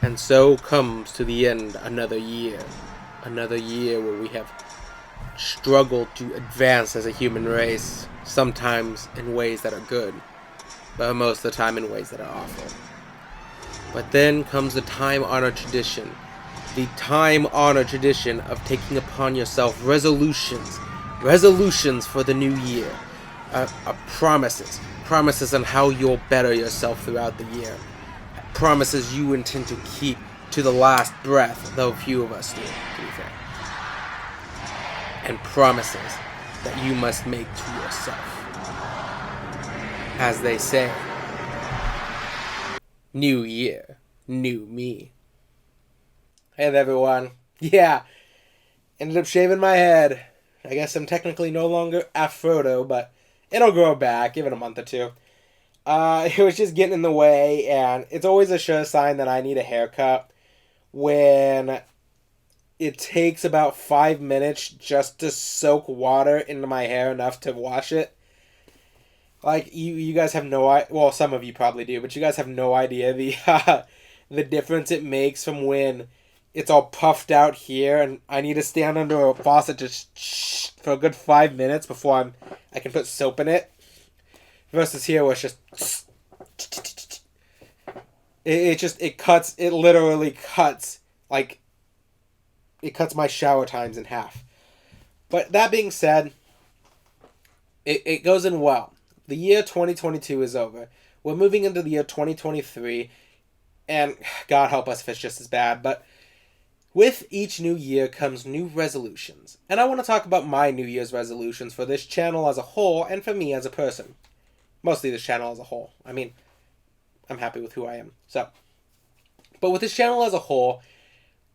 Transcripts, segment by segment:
And so comes to the end another year. Another year where we have struggled to advance as a human race, sometimes in ways that are good, but most of the time in ways that are awful. But then comes the time-honored tradition. The time-honored tradition of taking upon yourself resolutions for the new year. Promises on how you'll better yourself throughout the year. Promises you intend to keep to the last breath, though few of us do, to be fair. And promises that you must make to yourself. As they say, new year, new me. Hey there, everyone. Yeah, ended up shaving my head. I guess I'm technically no longer Afrodo, but it'll grow back. Give it a month or two. It was just getting in the way, and it's always a sure sign that I need a haircut when it takes about 5 minutes just to soak water into my hair enough to wash it. Like, you guys have no idea, well, some of you probably do, but you guys have no idea the difference it makes from when it's all puffed out here and I need to stand under a faucet just for a good 5 minutes before I can put soap in it. Versus here where it's just it literally cuts, like, it cuts my shower times in half. But that being said, it goes in well. The year 2022 is over. We're moving into the year 2023, and God help us if it's just as bad, but with each new year comes new resolutions. And I want to talk about my New Year's resolutions for this channel as a whole and for me as a person. Mostly this channel as a whole. I mean, I'm happy with who I am. But with this channel as a whole,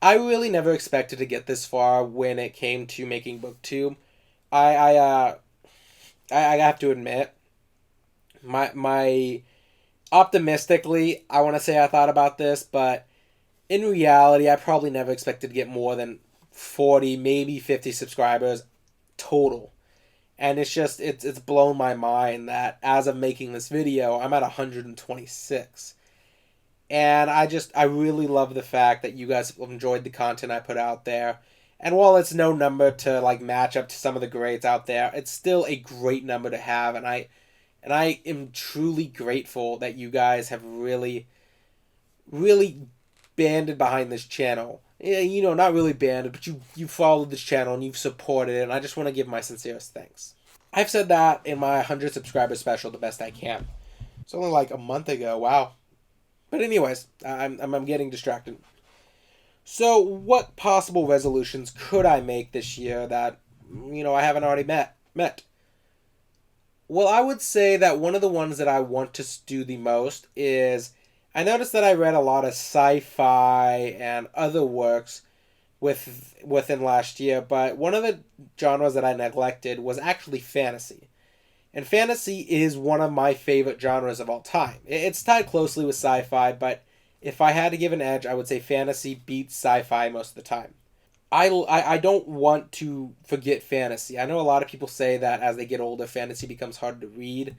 I really never expected to get this far when it came to making booktube. I have to admit, my optimistically, I want to say I thought about this, but in reality, I probably never expected to get more than 40, maybe 50 subscribers total. And it's blown my mind that as of making this video, I'm at 126. And I really love the fact that you guys have enjoyed the content I put out there. And while it's no number to like match up to some of the greats out there, it's still a great number to have. And I am truly grateful that you guys have really, really banded behind this channel. You know, not really banded, but you followed this channel and you've supported it, and I just want to give my sincerest thanks. I've said that in my 100 subscriber special the best I can. It's only like a month ago, wow. But anyways, I'm getting distracted. So what possible resolutions could I make this year that, you know, I haven't already met? Well, I would say that one of the ones that I want to do the most is, I noticed that I read a lot of sci-fi and other works within last year, but one of the genres that I neglected was actually fantasy. And fantasy is one of my favorite genres of all time. It's tied closely with sci-fi, but if I had to give an edge, I would say fantasy beats sci-fi most of the time. I don't want to forget fantasy. I know a lot of people say that as they get older, fantasy becomes hard to read.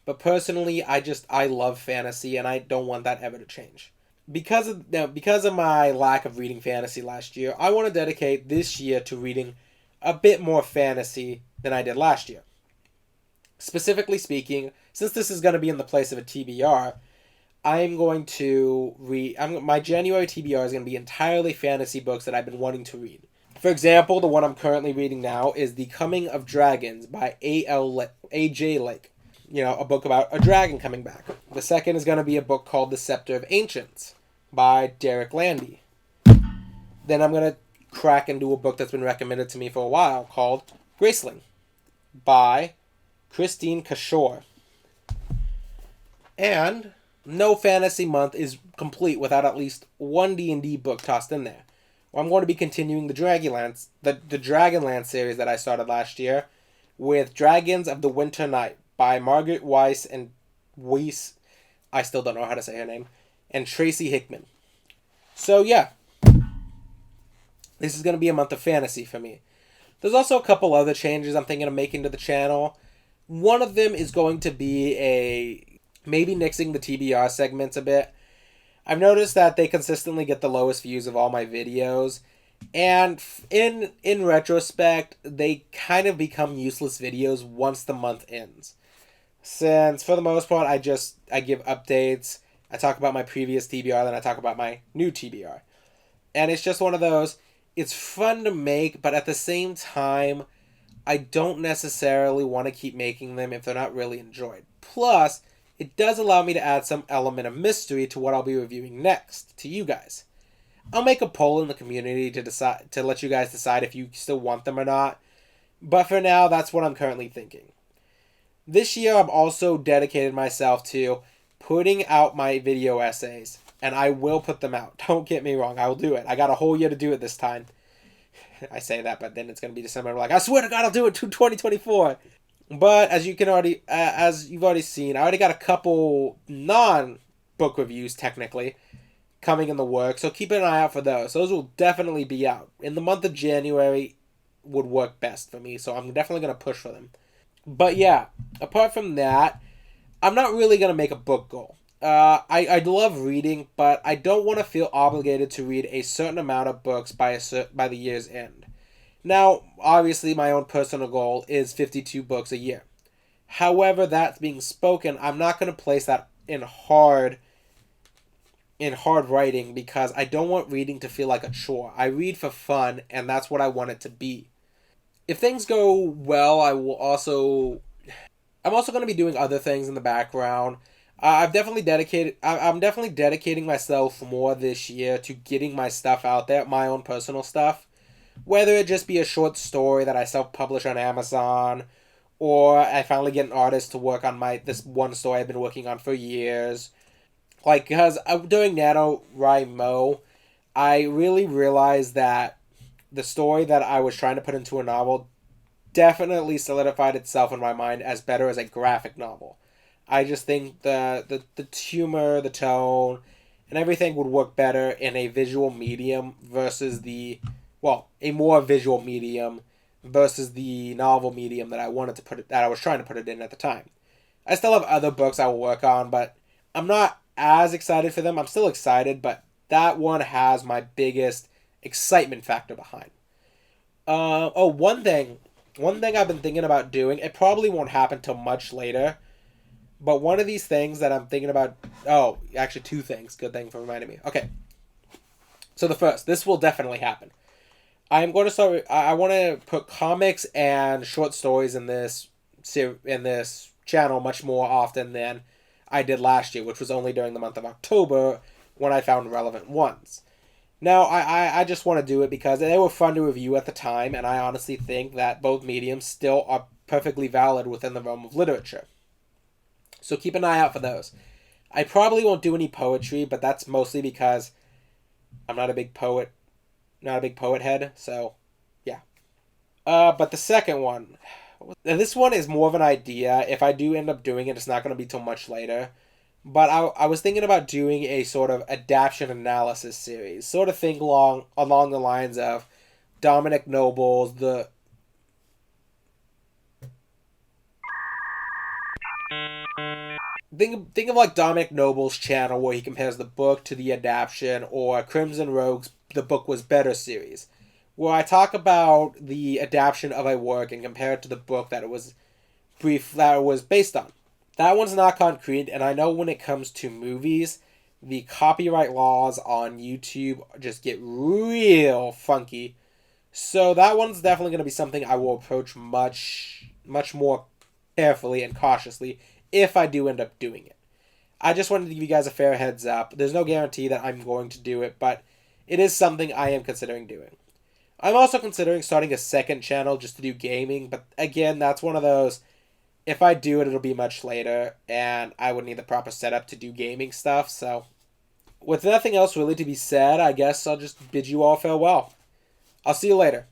But personally, I love fantasy, and I don't want that ever to change. Because of my lack of reading fantasy last year, I want to dedicate this year to reading a bit more fantasy than I did last year. Specifically speaking, since this is going to be in the place of a TBR, I'm going to read... my January TBR is going to be entirely fantasy books that I've been wanting to read. For example, the one I'm currently reading now is The Coming of Dragons by A.J. Lake. You know, a book about a dragon coming back. The second is going to be a book called The Scepter of Ancients by Derek Landy. Then I'm going to crack into a book that's been recommended to me for a while called Graceling by Christine Kashore. And no fantasy month is complete without at least one D&D book tossed in there. Well, I'm going to be continuing the Dragonlance series that I started last year with Dragons of the Winter Night by Margaret Weiss and Weiss, I still don't know how to say her name, and Tracy Hickman. So yeah, this is going to be a month of fantasy for me. There's also a couple other changes I'm thinking of making to the channel. One of them is going to be maybe nixing the TBR segments a bit. I've noticed that they consistently get the lowest views of all my videos, and in retrospect, they kind of become useless videos once the month ends. Since for the most part, I give updates, I talk about my previous TBR, then I talk about my new TBR. And it's just one of those, it's fun to make, but at the same time, I don't necessarily want to keep making them if they're not really enjoyed. Plus, it does allow me to add some element of mystery to what I'll be reviewing next to you guys. I'll make a poll in the community to let you guys decide if you still want them or not. But for now, that's what I'm currently thinking. This year, I've also dedicated myself to putting out my video essays, and I will put them out. Don't get me wrong, I will do it. I got a whole year to do it this time. I say that, but then it's going to be December. I'm like, I swear to God, I'll do it to 2024. But as you've already seen, I already got a couple non-book reviews, technically, coming in the works. So keep an eye out for those. Those will definitely be out. In the month of January would work best for me, so I'm definitely going to push for them. But yeah, apart from that, I'm not really going to make a book goal. I love reading, but I don't want to feel obligated to read a certain amount of books by the year's end. Now, obviously, my own personal goal is 52 books a year. However, that being spoken, I'm not going to place that in hard writing because I don't want reading to feel like a chore. I read for fun, and that's what I want it to be. If things go well, I'm also going to be doing other things in the background. I'm definitely dedicating myself more this year to getting my stuff out there, my own personal stuff. Whether it just be a short story that I self-publish on Amazon, or I finally get an artist to work on this one story I've been working on for years. Like, because doing NaNoWriMo, I really realized that the story that I was trying to put into a novel definitely solidified itself in my mind as better as a graphic novel. I just think the humor, the tone, and everything would work better in a visual medium versus a more visual medium versus the novel medium that I was trying to put it in at the time. I still have other books I will work on, but I'm not as excited for them. I'm still excited, but that one has my biggest excitement factor behind. One thing I've been thinking about doing, it probably won't happen till much later, but one of these things that I'm thinking about, actually two things, good thing for reminding me. Okay, so the first, this will definitely happen. I want to put comics and short stories in this channel much more often than I did last year, which was only during the month of October when I found relevant ones. Now, I just want to do it because they were fun to review at the time, and I honestly think that both mediums still are perfectly valid within the realm of literature. So keep an eye out for those. I probably won't do any poetry, but that's mostly because I'm not a big poet head, so yeah. But the second one, this one is more of an idea. If I do end up doing it, it's not going to be till much later. But I was thinking about doing a sort of adaptation analysis series. Sort of think along the lines of Dominic Noble's Think of like Dominic Noble's channel where he compares the book to the adaptation, or Crimson Rogue's The Book Was Better series, where I talk about the adaptation of a work and compare it to the book that it was based on. That one's not concrete, and I know when it comes to movies, the copyright laws on YouTube just get real funky. So that one's definitely going to be something I will approach much more carefully and cautiously if I do end up doing it. I just wanted to give you guys a fair heads up. There's no guarantee that I'm going to do it, but it is something I am considering doing. I'm also considering starting a second channel just to do gaming, but again, that's one of those, if I do it, it'll be much later, and I would need the proper setup to do gaming stuff, so with nothing else really to be said, I guess I'll just bid you all farewell. I'll see you later.